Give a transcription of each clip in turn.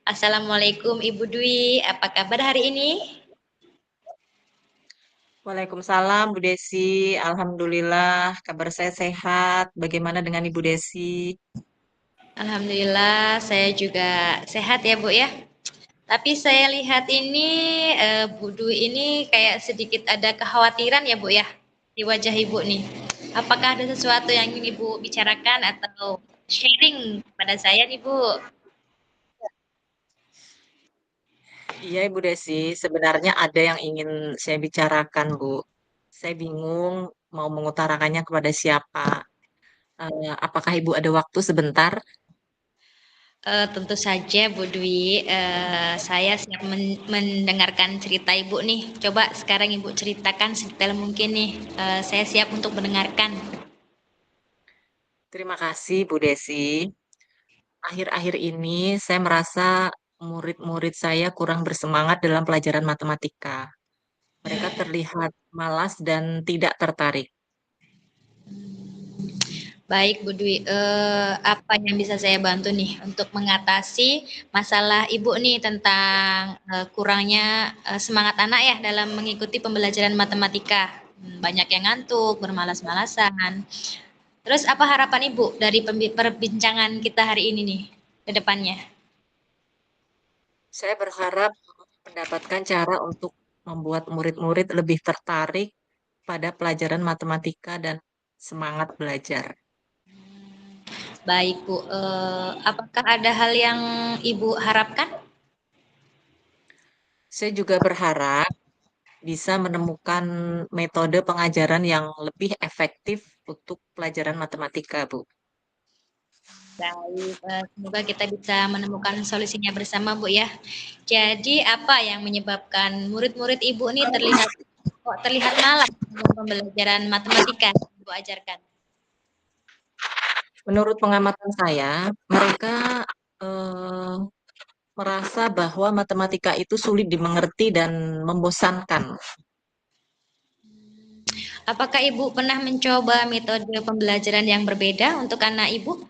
Assalamualaikum Ibu Dwi, apa kabar hari ini? Waalaikumsalam Bu Desi, Alhamdulillah kabar saya sehat. Bagaimana dengan Ibu Desi? Alhamdulillah saya juga sehat ya Bu ya. Tapi saya lihat ini Bu Dwi ini kayak sedikit ada kekhawatiran ya Bu ya di wajah Ibu nih. Apakah ada sesuatu yang ingin Ibu bicarakan atau sharing pada saya nih Bu? Iya Ibu Desi, sebenarnya ada yang ingin saya bicarakan Bu. Saya bingung mau mengutarakannya kepada siapa. Apakah Ibu ada waktu sebentar? Tentu saja Bu Dwi, saya siap mendengarkan cerita Ibu nih. Coba sekarang Ibu ceritakan sedetail mungkin nih. Saya siap untuk mendengarkan. Terima kasih Bu Desi. Akhir-akhir ini saya merasa murid-murid saya kurang bersemangat dalam pelajaran matematika. Mereka terlihat malas dan tidak tertarik. Baik Bu Dwi, apa yang bisa saya bantu nih untuk mengatasi masalah Ibu nih tentang kurangnya semangat anak ya dalam mengikuti pembelajaran matematika. Banyak yang ngantuk, bermalas-malasan. Terus apa harapan Ibu dari perbincangan kita hari ini nih ke depannya? Saya berharap mendapatkan cara untuk membuat murid-murid lebih tertarik pada pelajaran matematika dan semangat belajar. Baik Bu, apakah ada hal yang Ibu harapkan? Saya juga berharap bisa menemukan metode pengajaran yang lebih efektif untuk pelajaran matematika, Bu. Baik, semoga kita bisa menemukan solusinya bersama Bu ya. Jadi apa yang menyebabkan murid-murid Ibu ini terlihat malas dalam pembelajaran matematika yang Ibu ajarkan? Menurut pengamatan saya, mereka eh, merasa bahwa matematika itu sulit dimengerti dan membosankan. Apakah Ibu pernah mencoba metode pembelajaran yang berbeda untuk anak Ibu?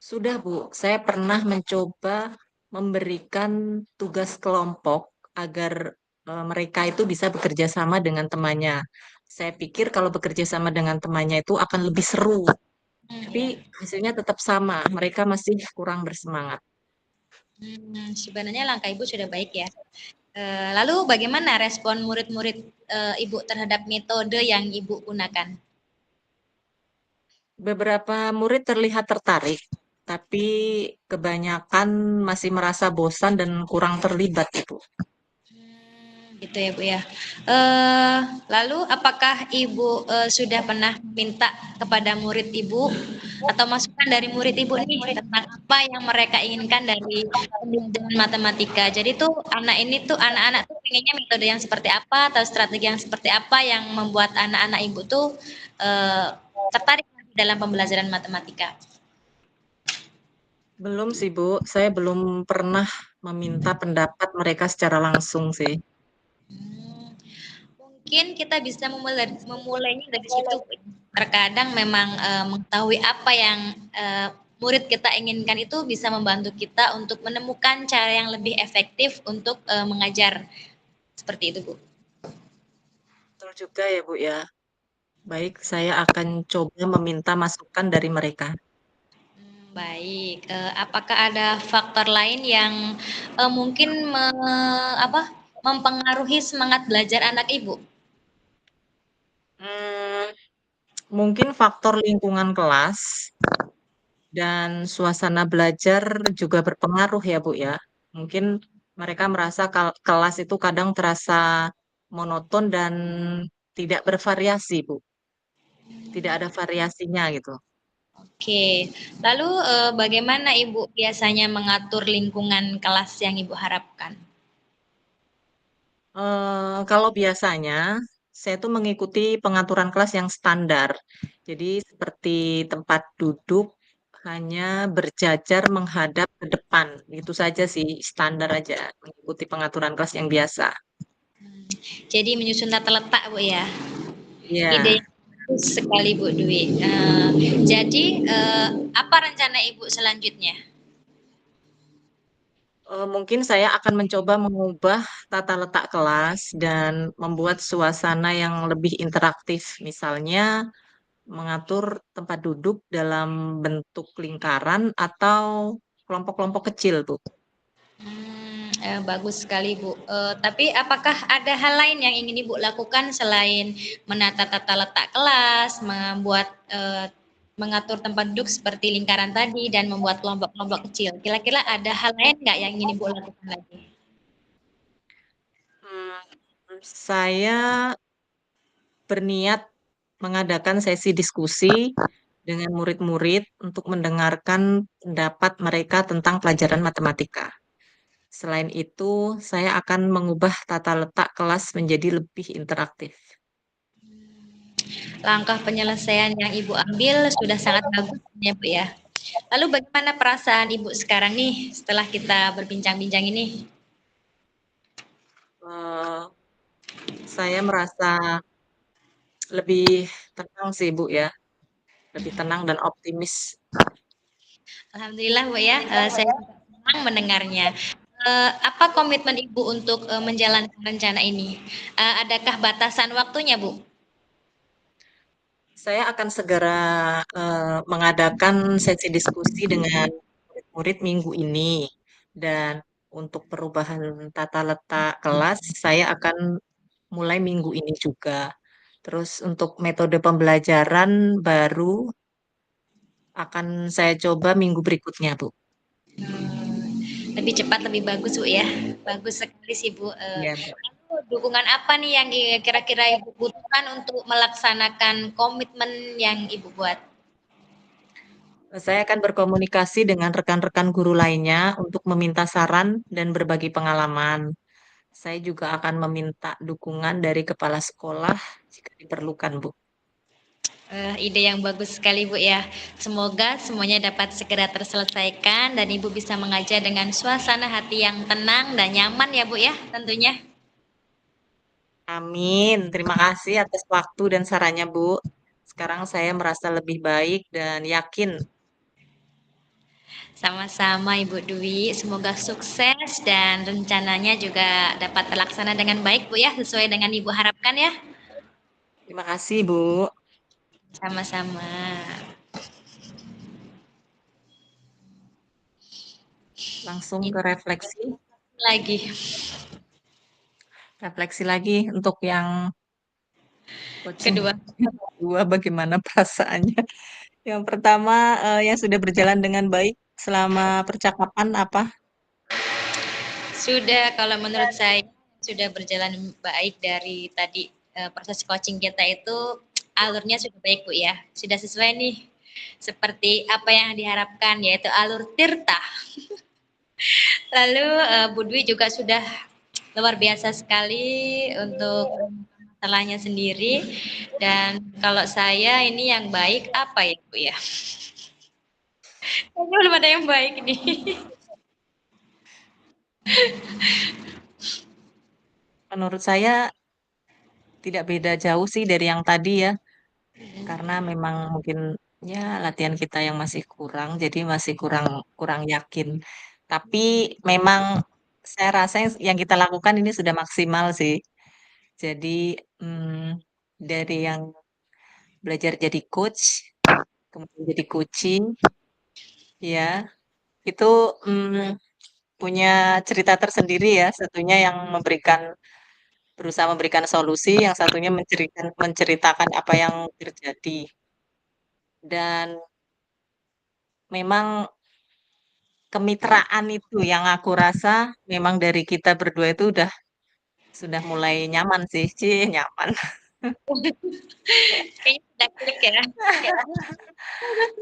Sudah, Bu. Saya pernah mencoba memberikan tugas kelompok agar mereka itu bisa bekerja sama dengan temannya. Saya pikir kalau bekerja sama dengan temannya itu akan lebih seru, tapi Ya. hasilnya tetap sama. Mereka masih kurang bersemangat. Sebenarnya langkah Ibu sudah baik ya. Lalu bagaimana respon murid-murid Ibu terhadap metode yang Ibu gunakan? Beberapa murid terlihat tertarik, tapi kebanyakan masih merasa bosan dan kurang terlibat, Ibu. Gitu ya Bu ya. Lalu apakah Ibu sudah pernah minta kepada murid Ibu atau masukan dari murid Ibu nih tentang apa yang mereka inginkan dari pembelajaran matematika. Jadi tuh anak-anak tuh pengennya metode yang seperti apa atau strategi yang seperti apa yang membuat anak-anak Ibu tuh eh, tertarik dalam pembelajaran matematika. Belum sih, Bu. Saya belum pernah meminta pendapat mereka secara langsung sih. Hmm, Mungkin kita bisa memulainya dari situ. Terkadang memang mengetahui apa yang murid kita inginkan itu bisa membantu kita untuk menemukan cara yang lebih efektif untuk mengajar. Seperti itu, Bu. Betul juga ya, Bu ya. Baik, saya akan coba meminta masukan dari mereka. Baik, apakah ada faktor lain yang mungkin mempengaruhi semangat belajar anak Ibu? Hmm, mungkin faktor lingkungan kelas dan suasana belajar juga berpengaruh ya, Bu ya. Mungkin mereka merasa kelas itu kadang terasa monoton dan tidak bervariasi, Bu. Tidak ada variasinya gitu. Oke, lalu bagaimana Ibu biasanya mengatur lingkungan kelas yang Ibu harapkan? Kalau biasanya saya tuh mengikuti pengaturan kelas yang standar. Jadi seperti tempat duduk hanya berjajar menghadap ke depan. Itu saja sih standar aja mengikuti pengaturan kelas yang biasa. Jadi menyusun tata letak, Bu ya. Ide Iya. yang bagus sekali, Bu Dwi. Jadi apa rencana Ibu selanjutnya? Mungkin saya akan mencoba mengubah tata letak kelas dan membuat suasana yang lebih interaktif. Misalnya mengatur tempat duduk dalam bentuk lingkaran atau kelompok-kelompok kecil, Bu. Bagus sekali, Bu. Tapi apakah ada hal lain yang ingin Ibu lakukan selain menata tata letak kelas, mengatur tempat duduk seperti lingkaran tadi dan membuat kelompok-kelompok kecil? Kira-kira ada hal lain nggak yang ingin Ibu lakukan lagi? Saya berniat mengadakan sesi diskusi dengan murid-murid untuk mendengarkan pendapat mereka tentang pelajaran matematika. Selain itu, saya akan mengubah tata letak kelas menjadi lebih interaktif. Langkah penyelesaian yang Ibu ambil sudah sangat bagus ya, Bu ya. Lalu bagaimana perasaan Ibu sekarang nih setelah kita berbincang-bincang ini? Eh, saya merasa lebih tenang sih, Bu ya, lebih tenang dan optimis. Alhamdulillah, Bu ya, saya juga senang mendengarnya. Apa komitmen Ibu untuk menjalankan rencana ini? Adakah batasan waktunya, Bu? Saya akan segera mengadakan sesi diskusi dengan murid-murid minggu ini. Dan untuk perubahan tata letak kelas, saya akan mulai minggu ini juga. Terus untuk metode pembelajaran baru akan saya coba minggu berikutnya, Bu. Lebih cepat, lebih bagus, Bu ya. Bagus sekali sih, Bu. Iya, Bu. Lalu dukungan apa nih yang kira-kira Ibu butuhkan untuk melaksanakan komitmen yang Ibu buat? Saya akan berkomunikasi dengan rekan-rekan guru lainnya untuk meminta saran dan berbagi pengalaman. Saya juga akan meminta dukungan dari kepala sekolah jika diperlukan, Bu. Ide yang bagus sekali, Bu ya. Semoga semuanya dapat segera terselesaikan dan Ibu bisa mengajar dengan suasana hati yang tenang dan nyaman ya, Bu ya, tentunya. Amin. Terima kasih atas waktu dan sarannya, Bu. Sekarang saya merasa lebih baik dan yakin. Sama-sama Ibu Dwi, semoga sukses dan rencananya juga dapat terlaksana dengan baik, Bu ya, sesuai dengan Ibu harapkan ya. Terima kasih, Bu. Sama-sama. Langsung Ini ke refleksi. lagi. Refleksi lagi untuk yang coaching Kedua, kedua, bagaimana perasaannya. Yang pertama, yang sudah berjalan dengan baik selama percakapan apa? sudah kalau menurut saya sudah berjalan baik dari tadi proses coaching kita itu alurnya sudah baik, Bu ya. Sudah sesuai nih seperti apa yang diharapkan yaitu alur tirta. Lalu Bu Dwi juga sudah luar biasa sekali untuk masalahnya sendiri. Dan kalau saya ini yang baik apa ya, Bu ya? Kayaknya belum ada yang baik nih. Menurut saya tidak beda jauh sih dari yang tadi ya, karena memang mungkin ya latihan kita yang masih kurang, jadi masih kurang kurang yakin. Tapi memang saya rasa yang kita lakukan ini sudah maksimal sih. Jadi dari yang belajar jadi coach, kemudian jadi coaching, ya itu punya cerita tersendiri ya. Satunya yang berusaha memberikan solusi, yang satunya menceritakan apa yang terjadi. Dan memang kemitraan itu yang aku rasa memang dari kita berdua itu sudah mulai nyaman sih, nyaman. Kayaknya sudah klik ya.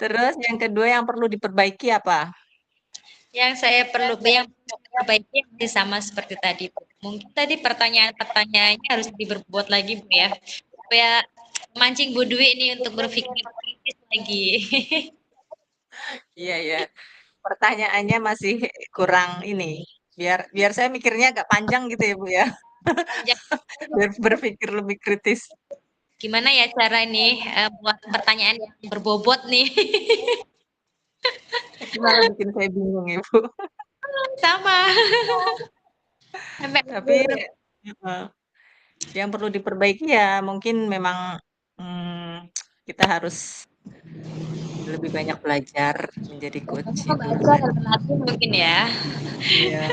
Terus yang kedua yang perlu diperbaiki apa? Yang perbaiki masih sama seperti tadi, Bu. Mungkin tadi pertanyaan-pertanyaannya harus diberbuat lagi, Bu ya. Supaya mancing Bu Dwi ini untuk berpikir kritis lagi. Iya ya, pertanyaannya masih kurang ini. Biar biar saya mikirnya agak panjang gitu ya, Bu ya. Panjang. Biar berpikir lebih kritis. Gimana ya cara ini buat pertanyaan yang berbobot nih. Itu malah bikin saya bingung ya, Bu. Sama. Sampai Tapi yang perlu diperbaiki ya mungkin memang kita harus lebih banyak belajar menjadi coach itu belajar tadi. dan berlatih mungkin ya. Iya.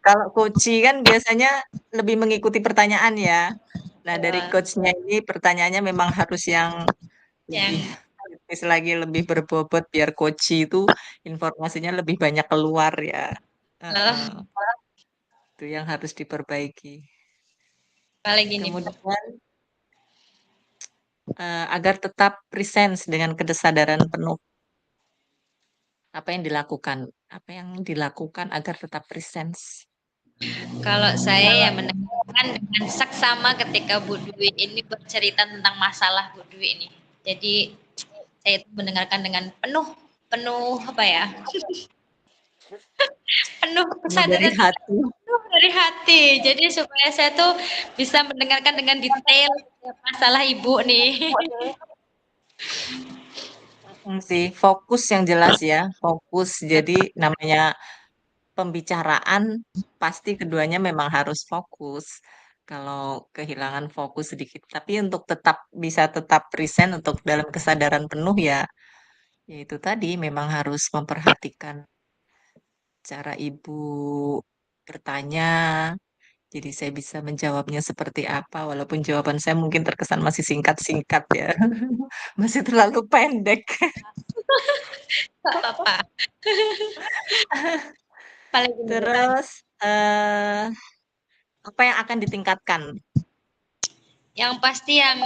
Kalau coach kan biasanya lebih mengikuti pertanyaan ya. Nah, dari Ya, coachnya ini pertanyaannya memang harus yang yang lebih kritis lagi, lebih berbobot biar coach itu informasinya lebih banyak keluar ya. Heeh, eh, itu yang harus diperbaiki. paling gini Bu. Kemudian agar tetap presence dengan kesadaran penuh. Apa yang dilakukan? Apa yang dilakukan agar tetap presence? Kalau saya ya mendengarkan dengan saksama ketika Bu Dwi ini bercerita tentang masalah Bu Dwi ini. Jadi saya itu mendengarkan dengan penuh penuh apa ya? Penuh Penuh dari kesadaran hati. penuh dari hati. Jadi supaya saya tuh bisa mendengarkan dengan detail masalah Ibu nih. Sih, fokus yang jelas ya, fokus. Jadi namanya pembicaraan pasti keduanya memang harus fokus. Kalau kehilangan fokus sedikit, tapi untuk tetap bisa tetap present untuk dalam kesadaran penuh ya, ya itu tadi memang harus memperhatikan cara ibu bertanya. Jadi saya bisa menjawabnya seperti apa, walaupun jawaban saya mungkin terkesan masih singkat-singkat ya, masih terlalu pendek. Gak apa-apa. Paling gini Bu. Terus apa yang akan ditingkatkan? Yang pasti yang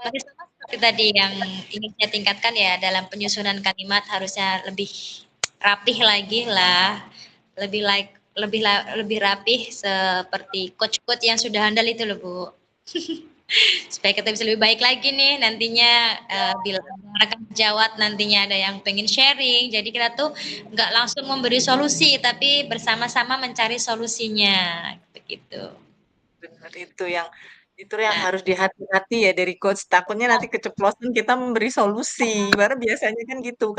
tadi sama seperti tadi yang ingin saya tingkatkan ya dalam penyusunan kalimat harusnya lebih rapih lagi lah, lebih rapih seperti coach-coach yang sudah handal itu loh Bu. Supaya kita bisa lebih baik lagi nih nantinya bila rekan jawab nantinya ada yang pengen sharing. Jadi kita tuh nggak langsung memberi solusi tapi bersama-sama mencari solusinya begitu. Benar itu yang harus dihati-hati ya dari coach. Takutnya nanti keceplosan kita memberi solusi. Baru biasanya kan gitu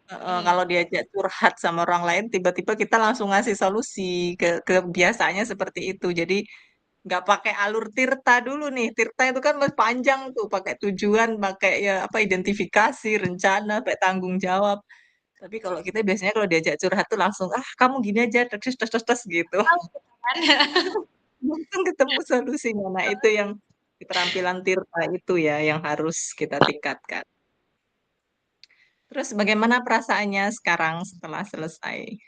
Hmm. kalau diajak curhat sama orang lain tiba-tiba kita langsung ngasih solusi kebiasaannya seperti itu. Jadi nggak pakai alur Tirta dulu nih. Tirta itu kan masih panjang tuh, pakai tujuan, pakai ya apa identifikasi, rencana, pakai tanggung jawab. Tapi kalau kita biasanya kalau diajak curhat tuh langsung kamu gini aja tes tes tes tes gitu. Langsung ketemu solusinya. Nah, itu yang keterampilan Tirta itu ya yang harus kita tingkatkan. Terus bagaimana perasaannya sekarang setelah selesai?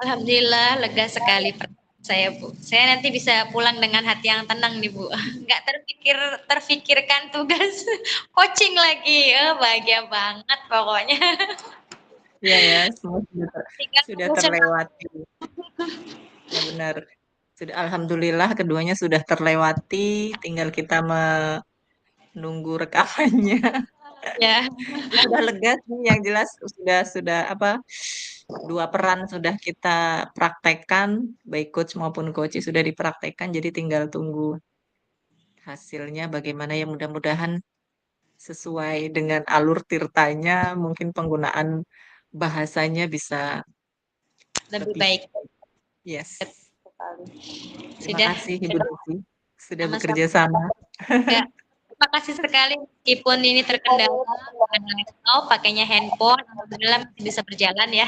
Alhamdulillah lega sekali saya Bu. Saya nanti bisa pulang dengan hati yang tenang nih Bu. Nggak terfikirkan tugas coaching lagi. Bahagia banget pokoknya. Iya ya, semua Tinggal sudah emosional. terlewati. Ya benar. Sudah alhamdulillah keduanya sudah terlewati, tinggal kita menunggu rekamannya. Ya. Udah lega sih yang jelas sudah apa dua peran sudah kita praktekkan, baik coach maupun coach sudah dipraktekkan, jadi tinggal tunggu hasilnya bagaimana ya mudah-mudahan sesuai dengan alur tirtanya, mungkin penggunaan bahasanya bisa Lebih lebih baik. yes. Terima Sudah. kasih Ibu Desi sudah Sama-sama. bekerja sama. Ya. Terima kasih sekali meskipun ini terkendala karena laptop pakainya handphone, alhamdulillah masih bisa berjalan ya.